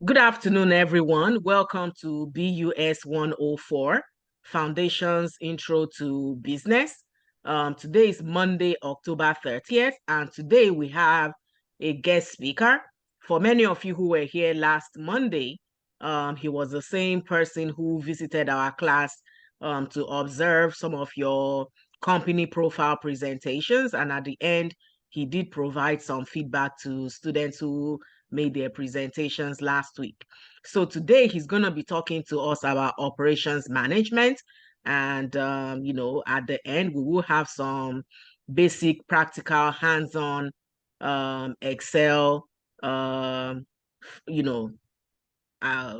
Good afternoon, everyone. Welcome to BUS 104, Foundations Intro to Business. Today is Monday, October 30th, and today we have a guest speaker. For many of you who were here last Monday, he was the same person who visited our class to observe some of your company profile presentations, and at the end, he did provide some feedback to students who made their presentations last week. So today he's going to be talking to us about operations management. And, at the end, we will have some basic practical hands-on Excel, you know,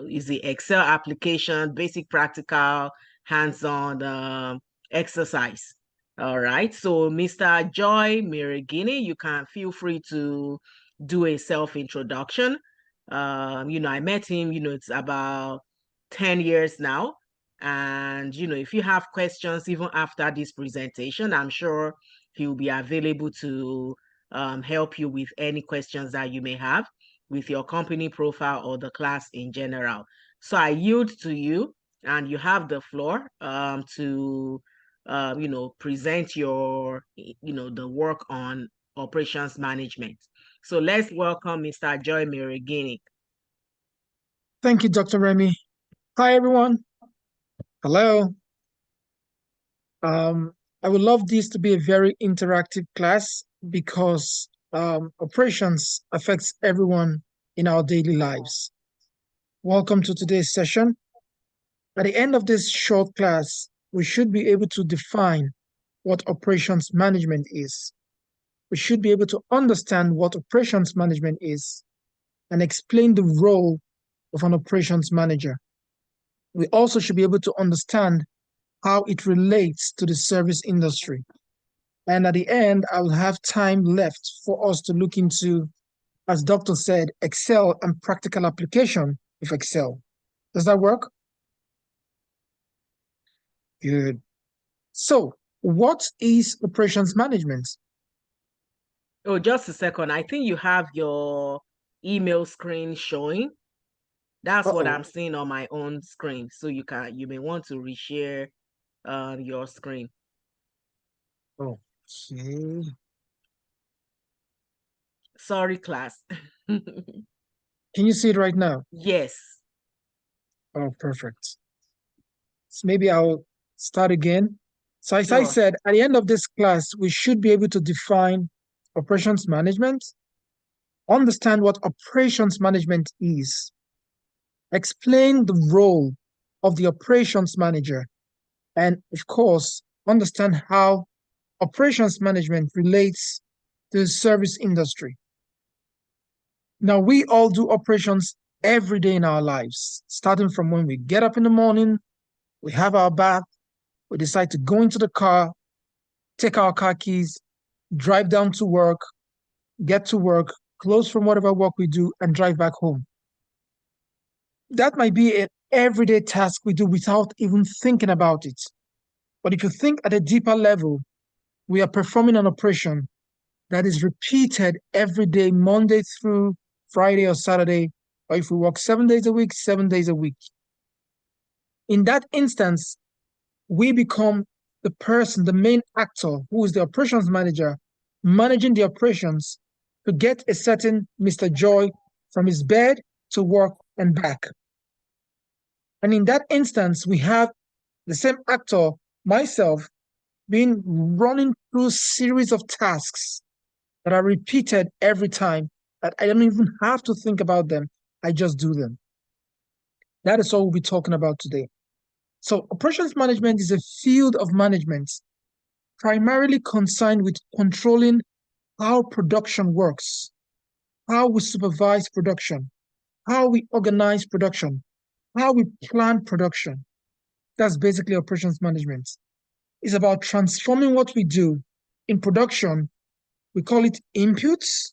is the Excel application, basic practical hands-on exercise. All right. So Mr. Joy Meregini, you can feel free to do a self-introduction. I met him, it's about 10 years now. And, if you have questions, even after this presentation, I'm sure he'll be available to help you with any questions that you may have with your company profile or the class in general. So I yield to you, and you have the floor to, present your, the work on operations management. So let's welcome Mr. Joy Meregini. Thank you, Dr. Remy. Hi, everyone. Hello. I would love this to be a very interactive class because operations affects everyone in our daily lives. Welcome to today's session. At the end of this short class, we should be able to define what operations management is. We should be able to understand what operations management is and explain the role of an operations manager. We also should be able to understand how it relates to the service industry. And at the end, I will have time left for us to look into, as Doctor said, Excel and practical application of Excel. Does that work? Good. So, what is operations management? Oh, just a second. I think you have your email screen showing. That's what Uh-oh. I'm seeing on my own screen. So you may want to reshare your screen. Okay. Sorry, class. Can you see it right now? Yes. Oh, perfect. So maybe I'll start again. So as I Sure. said, at the end of this class, we should be able to define operations management, understand what operations management is, explain the role of the operations manager, and of course, understand how operations management relates to the service industry. Now, we all do operations every day in our lives, starting from when we get up in the morning, we have our bath, we decide to go into the car, take our car keys, drive down to work, get to work, close from whatever work we do, and drive back home. That might be an everyday task we do without even thinking about it. But if you think at a deeper level, we are performing an operation that is repeated every day, Monday through Friday or Saturday, or if we work 7 days a week, 7 days a week. In that instance, we become the person, the main actor, who is the operations manager, managing the operations to get a certain Mr. Joy from his bed to work and back. And in that instance, we have the same actor, myself, being running through a series of tasks that are repeated every time that I don't even have to think about them. I just do them. That is all we'll be talking about today. So operations management is a field of management primarily concerned with controlling how production works, how we supervise production, how we organize production, how we plan production. That's basically operations management. It's about transforming what we do in production. We call it inputs,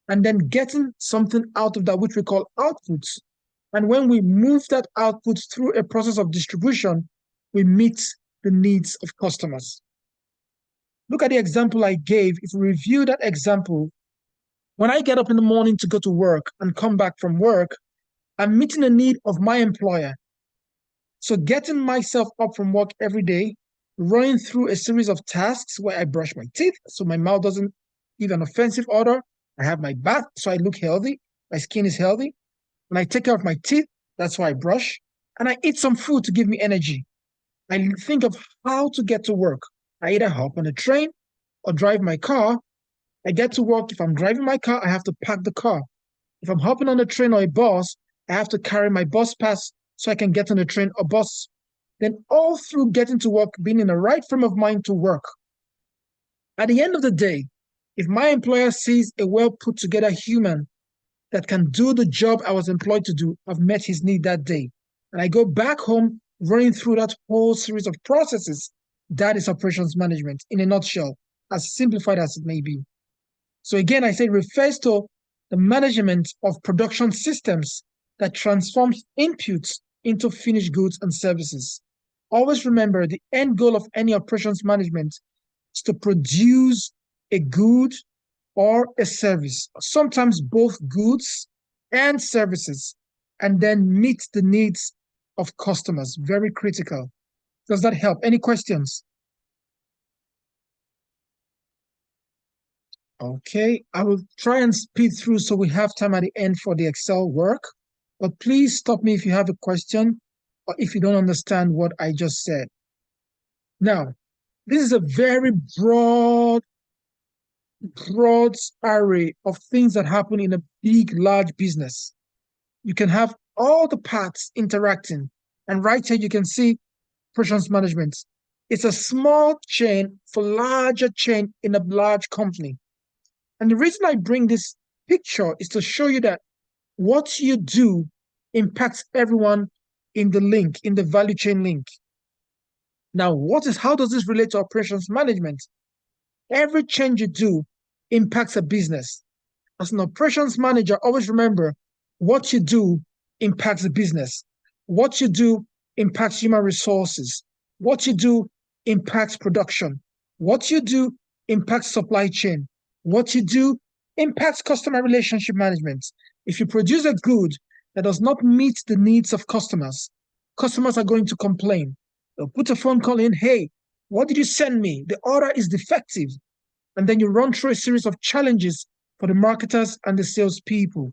and then getting something out of that, which we call outputs. And when we move that output through a process of distribution, we meet the needs of customers. Look at the example I gave. If we review that example, when I get up in the morning to go to work and come back from work, I'm meeting a need of my employer. So getting myself up from work every day, running through a series of tasks where I brush my teeth so my mouth doesn't give an offensive odor. I have my bath so I look healthy. My skin is healthy. When I take care of my teeth, that's why I brush. And I eat some food to give me energy. I think of how to get to work. I either hop on a train or drive my car. I get to work. If I'm driving my car, I have to park the car. If I'm hopping on a train or a bus, I have to carry my bus pass so I can get on the train or bus. Then all through getting to work, being in the right frame of mind to work. At the end of the day, if my employer sees a well put together human that can do the job I was employed to do, I've met his need that day. And I go back home running through that whole series of processes. That is operations management in a nutshell, as simplified as it may be. So again, I say it refers to the management of production systems that transforms inputs into finished goods and services. Always remember the end goal of any operations management is to produce a good or a service, sometimes both goods and services, and then meet the needs of customers. Very critical. Does that help? Any questions? Okay, I will try and speed through so we have time at the end for the Excel work. But please stop me if you have a question or if you don't understand what I just said. Now, this is a very broad array of things that happen in a big, large business. You can have all the parts interacting. And right here, you can see operations management. It's a small chain for larger chain in a large company. And the reason I bring this picture is to show you that what you do impacts everyone in the link, in the value chain link. Now, how does this relate to operations management? Every change you do impacts a business. As an operations manager, always remember what you do impacts the business. What you do impacts human resources. What you do impacts production. What you do impacts supply chain. What you do impacts customer relationship management. If you produce a good that does not meet the needs of customers, customers are going to complain. They'll put a phone call in, hey, what did you send me? The order is defective. And then you run through a series of challenges for the marketers and the salespeople.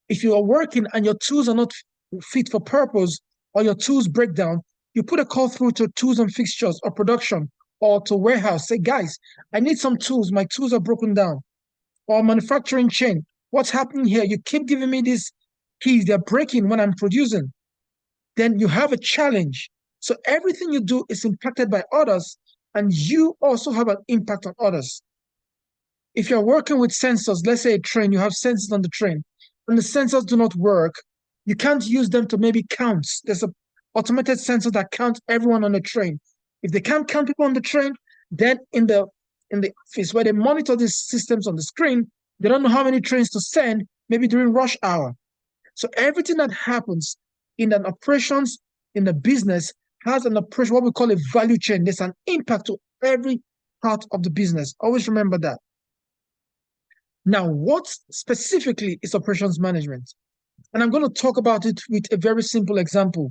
If you are working and your tools are not fit for purpose or your tools break down, you put a call through to tools and fixtures or production or to warehouse. Say, guys, I need some tools. My tools are broken down. Or manufacturing chain. What's happening here? You keep giving me these keys. They're breaking when I'm producing. Then you have a challenge. So everything you do is impacted by others, and you also have an impact on others. If you're working with sensors, let's say a train, you have sensors on the train, and the sensors do not work, you can't use them to maybe count. There's an automated sensor that counts everyone on the train. If they can't count people on the train, then in the office where they monitor these systems on the screen, they don't know how many trains to send, maybe during rush hour. So everything that happens in an operations in the business has an operation, what we call a value chain. There's an impact to every part of the business. Always remember that. Now, what specifically is operations management? And I'm going to talk about it with a very simple example.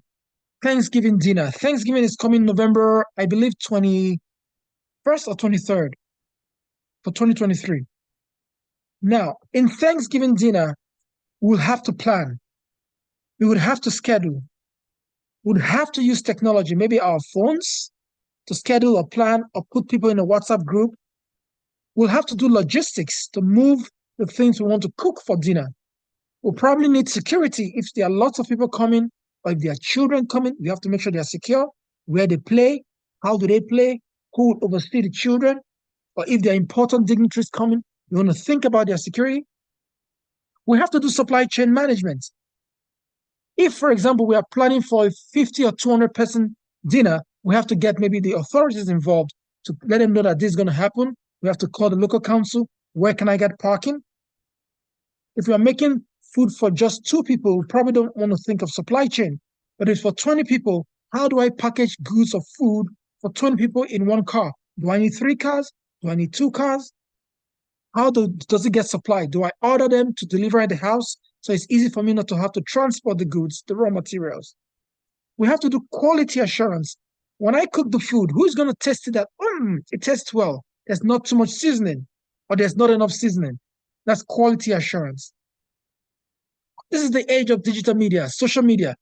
Thanksgiving dinner. Thanksgiving is coming November, I believe, 21st or 23rd for 2023. Now, in Thanksgiving dinner, we'll have to plan. We would have to schedule. We would have to use technology, maybe our phones, to schedule or plan or put people in a WhatsApp group. We'll have to do logistics to move the things we want to cook for dinner. We'll probably need security if there are lots of people coming or if there are children coming. We have to make sure they are secure, where they play, how do they play, who will oversee the children, or if there are important dignitaries coming, we want to think about their security. We have to do supply chain management. If, for example, we are planning for a 50 or 200 person dinner, we have to get maybe the authorities involved to let them know that this is going to happen. We have to call the local council. Where can I get parking? If we are making food for just 2 people, we probably don't want to think of supply chain. But if for 20 people, how do I package goods or food for 20 people in one car? Do I need 3 cars? Do I need 2 cars? How does it get supplied? Do I order them to deliver at the house? So it's easy for me not to have to transport the goods, the raw materials. We have to do quality assurance. When I cook the food, who's going to test it that it tastes well? There's not too much seasoning or there's not enough seasoning. That's quality assurance. This is the age of digital media, social media.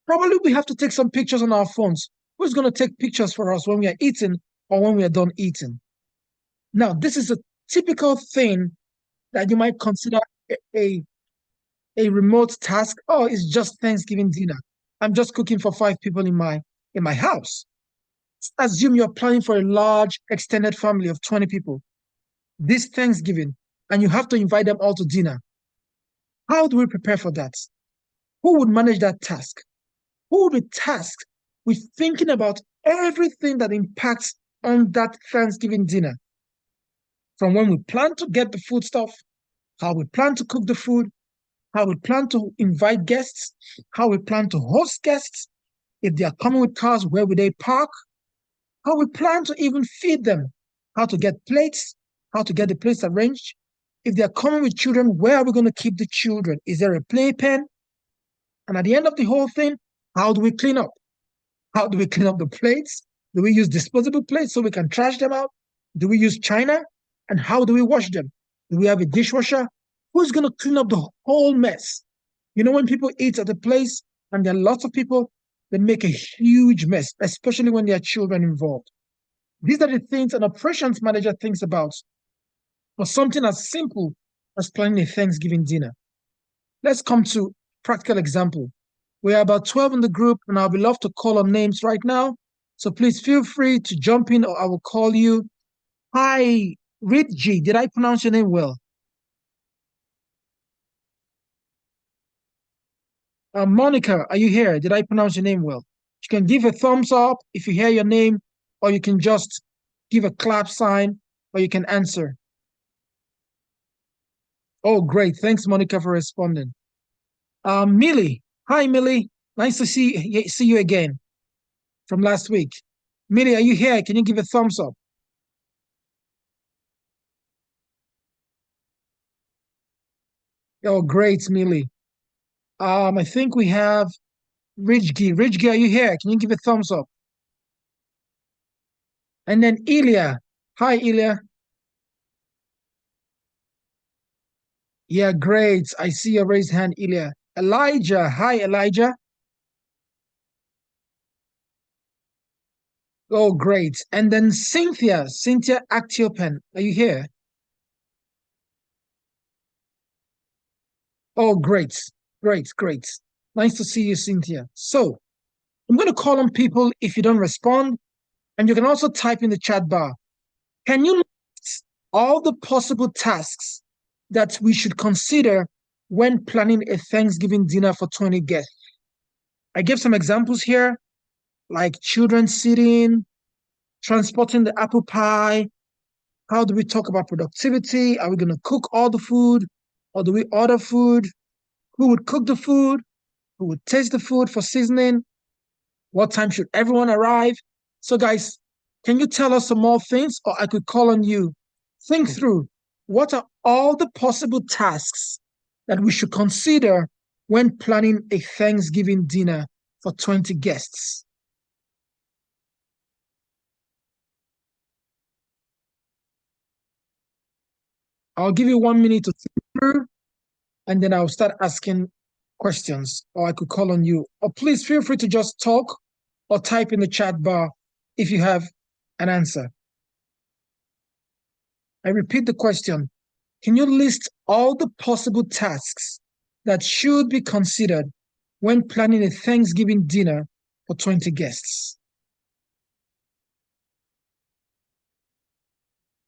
Probably we have to take some pictures on our phones. Who's going to take pictures for us when we are eating or when we are done eating? Now, this is a typical thing that you might consider a, a remote task. Oh, it's just Thanksgiving dinner. I'm just cooking for 5 people in my house. Assume you're planning for a large extended family of 20 people this Thanksgiving, and you have to invite them all to dinner. How do we prepare for that? Who would manage that task? Who would be tasked with thinking about everything that impacts on that Thanksgiving dinner? From when we plan to get the food stuff, how we plan to cook the food, how we plan to invite guests, how we plan to host guests. If they are coming with cars, where will they park? How we plan to even feed them, how to get plates, how to get the plates arranged. If they're coming with children, where are we going to keep the children? Is there a playpen? And at the end of the whole thing, how do we clean up? How do we clean up the plates? Do we use disposable plates so we can trash them out? Do we use china? And how do we wash them? Do we have a dishwasher? Who's going to clean up the whole mess? You know, when people eat at a place and there are lots of people, they make a huge mess, especially when there are children involved. These are the things an operations manager thinks about for something as simple as planning a Thanksgiving dinner. Let's come to practical example. We are about 12 in the group, and I'll be love to call on names right now. So please feel free to jump in, or I will call you. Hi, Ridgy. Did I pronounce your name well? Monica, are you here? Did I pronounce your name well? You can give a thumbs up if you hear your name, or you can just give a clap sign, or you can answer. Oh, great. Thanks, Monica, for responding. Millie. Hi, Millie. Nice to see you again from last week. Millie, are you here? Can you give a thumbs up? Oh, great, Millie. I think we have Ridggy. Ridggy, are you here? Can you give a thumbs up? And then Ilya. Hi, Ilya. Yeah, great. I see your raised hand, Ilya. Elijah. Hi, Elijah. Oh, great. And then Cynthia. Cynthia Actiopen. Are you here? Oh, great. Great, great. Nice to see you, Cynthia. So I'm going to call on people if you don't respond, and you can also type in the chat bar. Can you list all the possible tasks that we should consider when planning a Thanksgiving dinner for 20 guests? I gave some examples here, like children sitting, transporting the apple pie. How do we talk about productivity? Are we going to cook all the food, or do we order food? Who would cook the food? Who would taste the food for seasoning? What time should everyone arrive? So, guys, can you tell us some more things, or I could call on you? Think through what are all the possible tasks that we should consider when planning a Thanksgiving dinner for 20 guests. I'll give you 1 minute to think through, and then I'll start asking questions, or I could call on you. Or please feel free to just talk or type in the chat bar if you have an answer. I repeat the question. Can you list all the possible tasks that should be considered when planning a Thanksgiving dinner for 20 guests?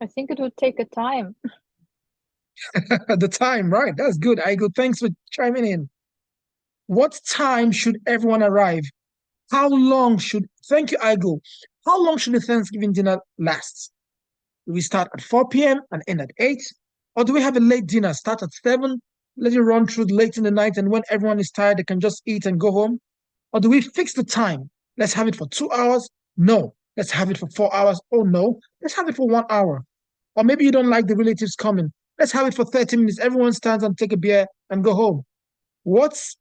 I think it would take a time. The time, right? That's good. Aigo, thanks for chiming in. What time should everyone arrive? How long should, thank you, Aigo. How long should the Thanksgiving dinner last? Do we start at 4 p.m. and end at 8? Or do we have a late dinner, start at 7, let it run through late in the night, and when everyone is tired, they can just eat and go home? Or do we fix the time? Let's have it for 2 hours? No. Let's have it for 4 hours? Oh, no. Let's have it for 1 hour. Or maybe you don't like the relatives coming. Let's have it for 30 minutes. Everyone stands and take a beer and go home. What's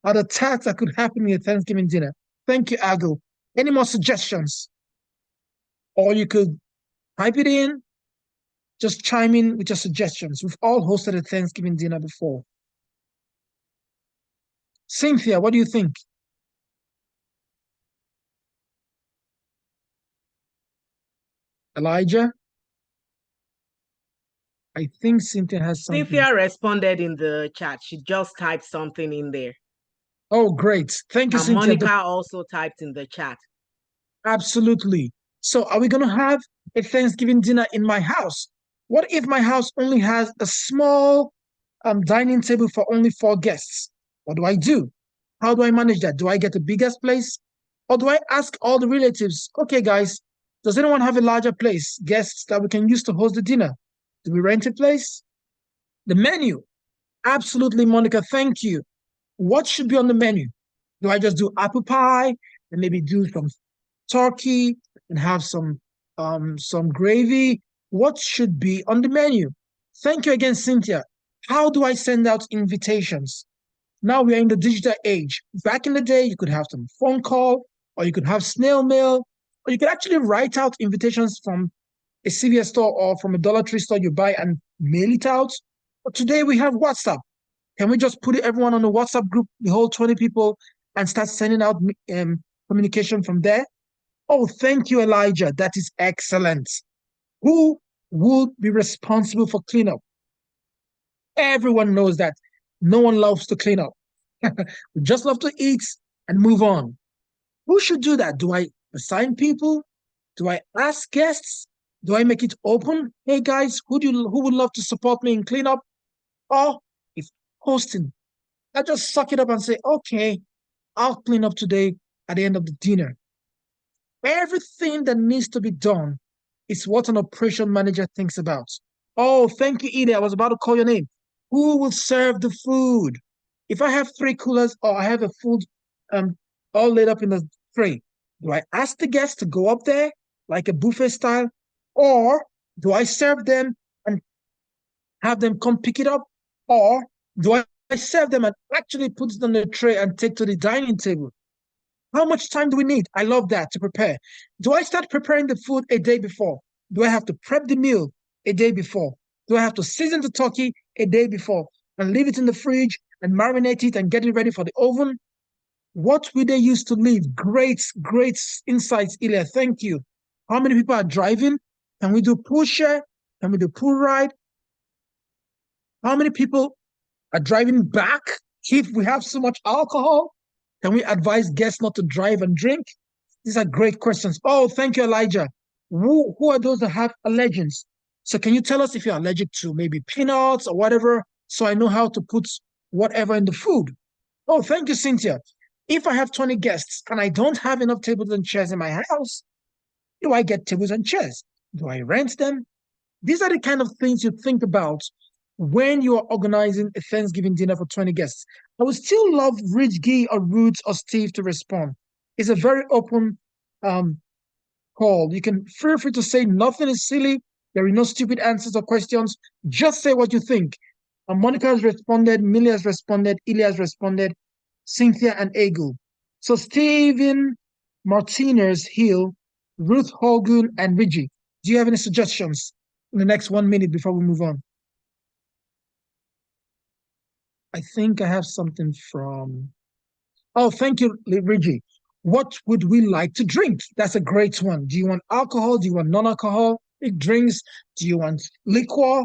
are the tasks that could happen in your Thanksgiving dinner? Thank you, Agil. Any more suggestions? Or you could type it in, just chime in with your suggestions. We've all hosted a Thanksgiving dinner before. Cynthia, what do you think? Elijah? I think Cynthia has something. Cynthia responded in the chat. She just typed something in there. Oh, great. Thank you, And Cynthia. Monica also typed in the chat. Absolutely. So, are we going to have a Thanksgiving dinner in my house? What if my house only has a small dining table for only 4 guests? What do I do? How do I manage that? Do I get the biggest place? Or do I ask all the relatives, okay, guys, does anyone have a larger place, guests that we can use to host the dinner? Do we rent a place? The menu. Absolutely, Monica. Thank you. What should be on the menu? Do I just do apple pie and maybe do some turkey and have some gravy? What should be on the menu? Thank you again, Cynthia. How do I send out invitations? Now we are in the digital age. Back in the day, you could have some phone call, or you could have snail mail, or you could actually write out invitations from a CVS store or from a Dollar Tree store you buy and mail it out. But today we have WhatsApp. Can we just put everyone on a WhatsApp group, the whole 20 people, and start sending out communication from there? Oh, thank you, Elijah. That is excellent. Who would be responsible for cleanup? Everyone knows that no one loves to clean up. We just love to eat and move on. Who should do that? Do I assign people? Do I ask guests? Do I make it open? Hey guys, who would love to support me in cleanup? Or if hosting, I just suck it up and say, okay, I'll clean up today at the end of the dinner. Everything that needs to be done is what an operation manager thinks about. Oh, thank you, Edie. I was about to call your name. Who will serve the food? If I have 3 coolers or I have a food um all laid up in a tray, do I ask the guests to go up there like a buffet style? Or do I serve them and have them come pick it up? Or do I serve them and actually put it on the tray and take to the dining table? How much time do we need? I love that to prepare. Do I start preparing the food a day before? Do I have to prep the meal a day before? Do I have to season the turkey a day before and leave it in the fridge and marinate it and get it ready for the oven? What will they use to leave? Great, great insights, Ilya. Thank you. How many people are driving? Can we do pool share? Can we do pool ride? How many people are driving back if we have so much alcohol? Can we advise guests not to drive and drink? These are great questions. Oh, thank you, Elijah. Who are those that have allergens? So can you tell us if you're allergic to maybe peanuts or whatever, so I know how to put whatever in the food? Oh, thank you, Cynthia. If I have 20 guests and I don't have enough tables and chairs in my house, do I get tables and chairs? Do I rent them? These are the kind of things you think about when you are organizing a Thanksgiving dinner for 20 guests. I would still love Rich Gee or Roots or Steve to respond. It's a very open call. You can feel free to say nothing is silly. There are no stupid answers or questions. Just say what you think. Monica has responded, Millie has responded, Ilya has responded, Cynthia and Egil. So Steven Martinez Hill, Ruth Holgun, and Rigi. Do you have any suggestions in the next 1 minute before we move on? I think I have something from. Oh, thank you, Rigi. What would we like to drink? That's a great one. Do you want alcohol? Do you want non-alcoholic drinks? Do you want liquor?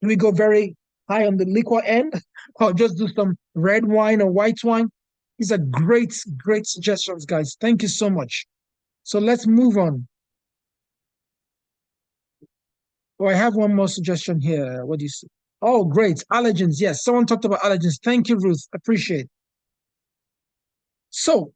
Do we go very high on the liquor end, or just do some red wine or white wine? These are great, great suggestions, guys. Thank you so much. So let's move on. Oh, I have one more suggestion here. What do you see? Oh, great. Allergens. Yes, someone talked about allergens. Thank you, Ruth. Appreciate it. So